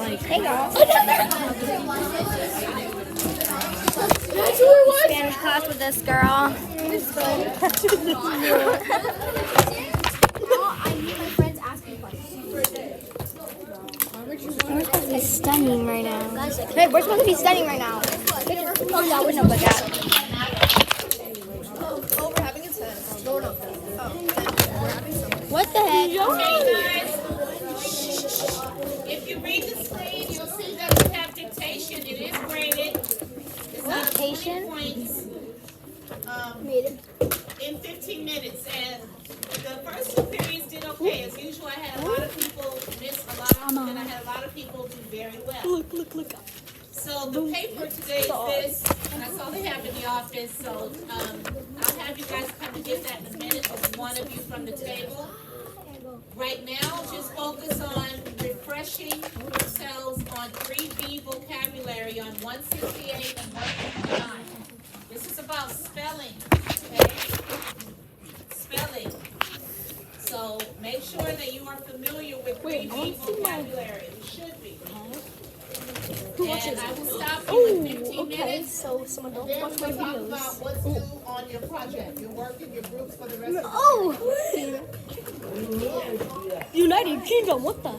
like. Hey y'all. Spanish class with this girl. We're supposed to be studying right now. Hey, we're supposed to be studying right now. Oh yeah, we know about that. Oh, we're having a test. No, no. What the heck? Okay, guys. If you read the screen, you'll see that we have dictation. It is graded. It's out of 20 Dictation? points in 15 minutes. And the first two periods did okay. As usual, I had a lot of people miss a lot, and I had a lot of people do very well. Look. So the paper today is this, and that's all they have in the office. So I'll have you guys come and get that in a minute, or one of you from the table. Right now, just focus on refreshing yourselves on 3B vocabulary on 168 and 159. This is about spelling, okay? Spelling. So make sure that you are familiar with 3B vocabulary. You should be. And I will stop you in 15 minutes. So someone don't Then watch my we'll talk videos. about what's due on your project. Your work in your groups for the rest of the Oh! United Kingdom, what the?